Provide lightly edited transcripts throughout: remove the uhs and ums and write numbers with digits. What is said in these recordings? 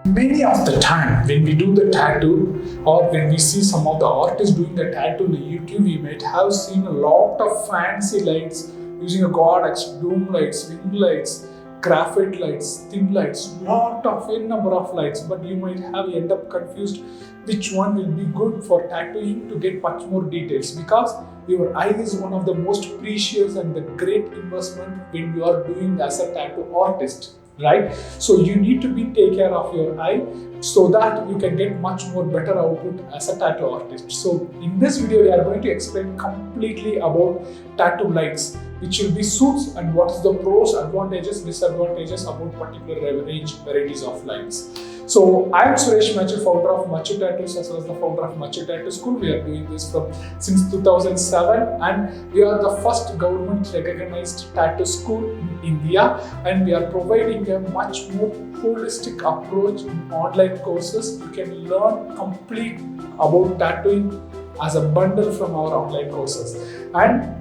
Many of the time when we do the tattoo or when we see some of the artists doing the tattoo on YouTube, we might have seen a lot of fancy lights using a Godex, dome lights, wing lights, graphite lights, thin lights, lot of n number of lights, but you might have end up confused which one will be good for tattooing to get much more details, because your eye is one of the most precious and the great investment when you are doing as a tattoo artist, right? So you need to take care of your eye so that you can get much more better output as a tattoo artist. So in this video we are going to explain completely about tattoo lights, which will be suits and what is the pros, advantages, disadvantages about particular range varieties of lights. So I am Suresh Machu, founder of Machu Tattoos as well as the founder of Machu Tattoo School. We are doing this since 2007, and we are the first government recognized tattoo school in India, and we are providing a much more holistic approach in online courses. You can learn complete about tattooing as a bundle from our online courses. And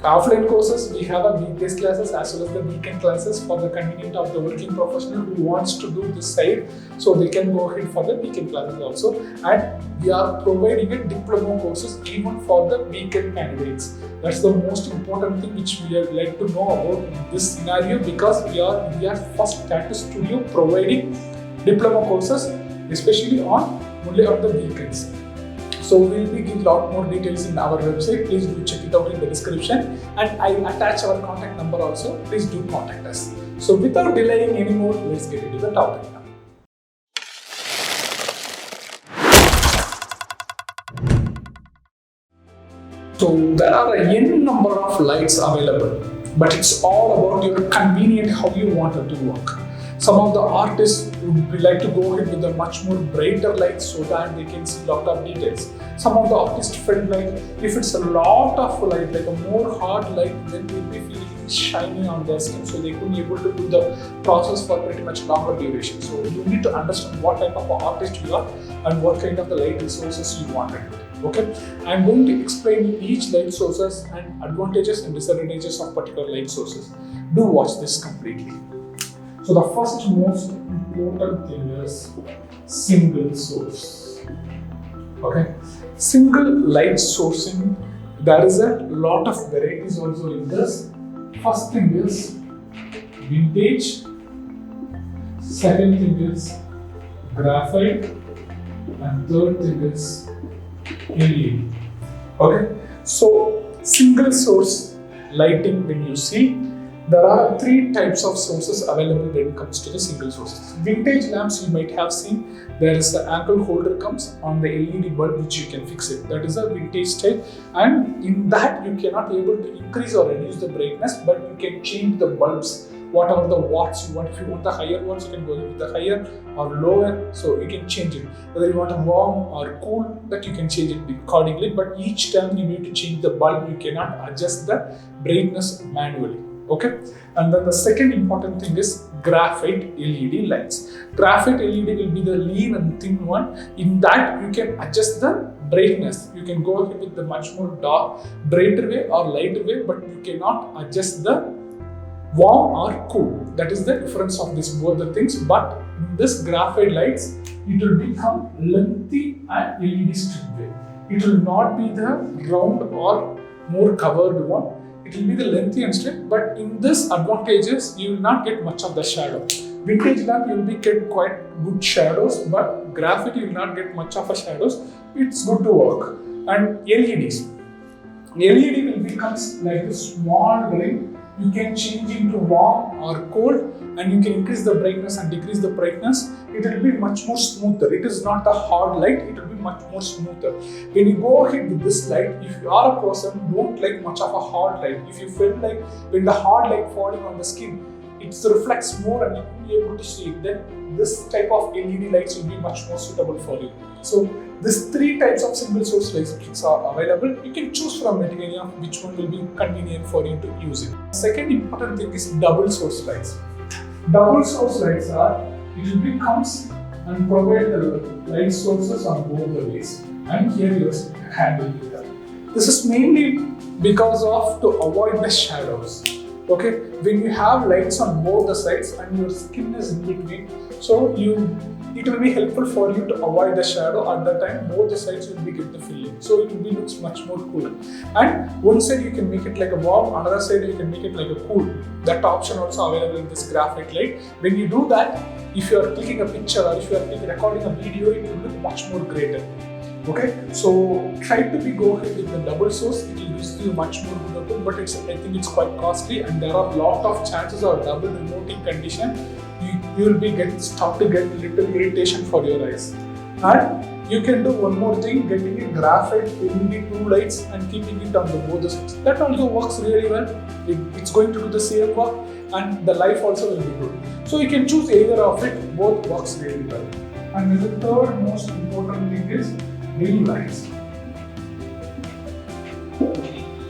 offline courses, we have a weekdays classes as well as the weekend classes for the convenience of the working professional who wants to do this side, so they can go ahead for the weekend classes also. And we are providing a diploma courses even for the weekend candidates. That's the most important thing which we would like to know about this scenario, because we are India's first tattoo studio providing diploma courses, especially only on the weekends. So we'll be giving a lot more details in our website. Please do check it out in the description, and I attach our contact number also. Please do contact us. So without delaying anymore, let's get into the topic now. So there are a n number of lights available, but it's all about your convenient how you want it to work. Some of the artists would like to go ahead with a much more brighter light so that they can see a lot of details. Some of the artists felt like if it's a lot of light, like a more hard light, then they'll be feeling shiny on their skin, so they couldn't be able to do the process for pretty much longer duration. So you need to understand what type of artist you are and what kind of the light resources you want. Okay, I'm going to explain each light sources and advantages and disadvantages of particular light sources. Do watch this completely. So the first most important thing is single source. Okay, single light sourcing. There is a lot of varieties also in this. First thing is vintage. Second thing is graphite, and third thing is LED. Okay, so single source lighting, when you see, there are three types of sources available when it comes to the single sources. Vintage lamps, you might have seen, there is an ankle holder comes on the LED bulb which you can fix it. That is a vintage type, and in that you cannot able to increase or reduce the brightness, but you can change the bulbs, whatever the watts you want. If you want the higher watts, you can go with the higher or lower, so you can change it. Whether you want a warm or cool, that you can change it accordingly, but each time you need to change the bulb, you cannot adjust the brightness manually. Okay, and then the second important thing is graphite LED lights. Graphite LED will be the lean and thin one. In that you can adjust the brightness. You can go ahead with the much more dark, brighter way or lighter way, but you cannot adjust the warm or cool. That is the difference of this both the things. But in this graphite lights, it will become lengthy and LED strip way. It will not be the round or more covered one. It will be the lengthy and straight, but in this advantages, you will not get much of the shadow. Vintage lamp, you will be get quite good shadows, but graphite you will not get much of a shadows. It's good to work. And LEDs. LED will become like a small ring. You can change into warm or cold, and you can increase the brightness and decrease the brightness. It will be much more smoother. It is not a hard light, it will be much more smoother. When you go ahead with this light, if you are a person who don't like much of a hard light, if you feel like when the hard light falling on the skin, it reflects more and you will be able to see it, then this type of LED lights will be much more suitable for you. So these three types of single source lights are available. You can choose from it any of which one will be convenient for you to use it. Second important thing is double source lights. Double source lights are, it will be comes and provide the light sources on both the ways, and here you handle it. This is mainly because of to avoid the shadows. Okay, when you have lights on both the sides and your skin is in between, so you it will be helpful for you to avoid the shadow. At that time, both the sides will be get the filling, so it will be looks much more cool. And one side you can make it like a warm, another side you can make it like a cool. That option also available in this graphite light. When you do that, if you are clicking a picture or if you are recording a video, it will look much more greater. Okay, so try to go ahead with the double source. It will give you much more good output, but I think it's quite costly, and there are a lot of chances of double remoting condition. You will be start to get little irritation for your eyes. And you can do one more thing, getting a graphite LED 2 lights and keeping it on the both the sides. That also works really well. It's going to do the same work, and the life also will be good. So you can choose either of it, both works really well. And the third most important thing is ring lights.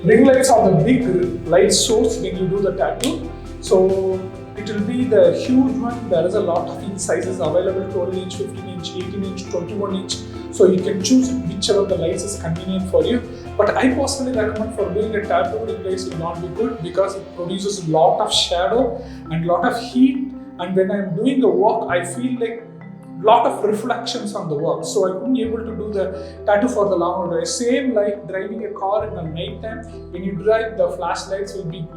Ring lights are the big light source when you do the tattoo. So it will be the huge one. There is a lot of inch sizes available: 12 inch, 15 inch, 18 inch, 21 inch. So you can choose whichever the lights is convenient for you. But I personally recommend for doing a tattoo, ring lights will not be good because it produces a lot of shadow and lot of heat. And when I'm doing the work, I feel like lot of reflections on the work, so I couldn't able to do the tattoo for the long drive. Same like driving a car in the night time. When you drive, the flashlights will be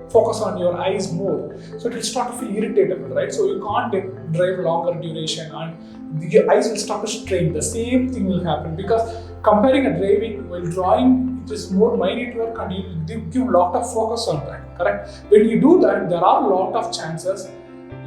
focus on your eyes more, so it will start to feel irritable, right? So you can't drive longer duration, and your eyes will start to strain. The same thing will happen because comparing a driving while drawing, it is more minute work, and you give a lot of focus on that. Correct? When you do that, there are a lot of chances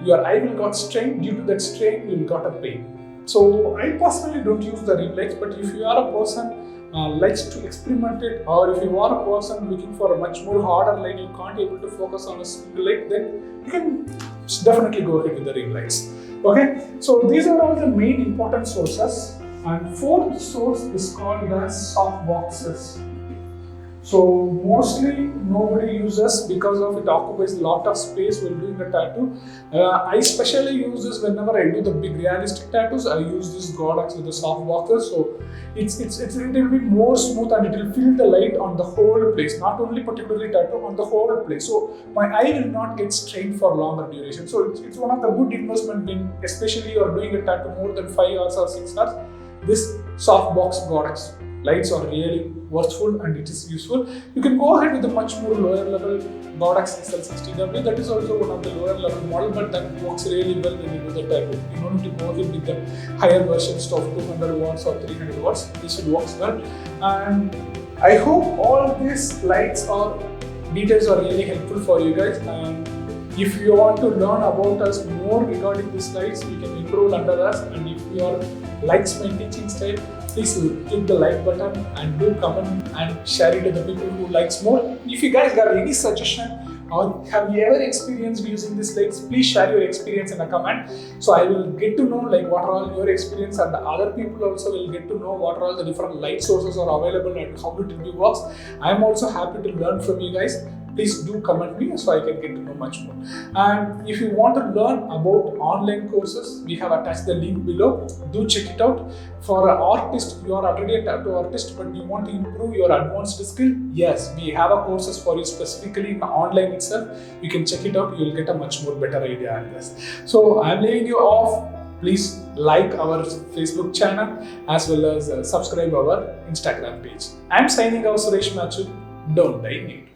your eye will got strained. Due to that strain, you will got a pain. So I personally don't use the ring lights, but if you are a person likes to experiment it, or if you are a person looking for a much more harder light, you can't able to focus on a single light, then you can definitely go ahead with the ring lights. Okay, so these are all the main important sources, and fourth source is called as soft boxes. So mostly nobody uses because of it occupies a lot of space while doing a tattoo. I especially use this whenever I do the big realistic tattoos. I use this Godox with the soft boxes, so it will be more smooth and it will fill the light on the whole place, not only particularly tattoo, on the whole place. So my eye will not get strained for longer duration. So it's one of the good investment when especially you are doing a tattoo more than 5 hours or 6 hours. This soft box Godox lights are really worthful and it is useful. You can go ahead with a much more lower level Godox SL60W. That is also one of the lower level model, but that works really well when you do the tattoo. You don't need to go ahead with the higher versions of 200 watts or 300 watts. This will work well. And I hope all these lights or details are really helpful for you guys. And if you want to learn about us more regarding these lights, you can enroll under us. And if you are likes my teaching style, please click the like button and do comment and share it to the people who likes more. If you guys got any suggestion or have you ever experienced using these lights, please share your experience in a comment. So I will get to know like what are all your experience, and the other people also will get to know what are all the different light sources are available and how it will works. I am also happy to learn from you guys. Please do comment me so I can get to know much more. And if you want to learn about online courses, we have attached the link below. Do check it out. For an artist, you are already a tattoo artist, but you want to improve your advanced skill, yes, we have a courses for you specifically in the online itself. You can check it out. You will get a much more better idea on this. So I'm leaving you off. Please like our Facebook channel as well as subscribe our Instagram page. I'm signing off, Suresh Machu. Don't die nude.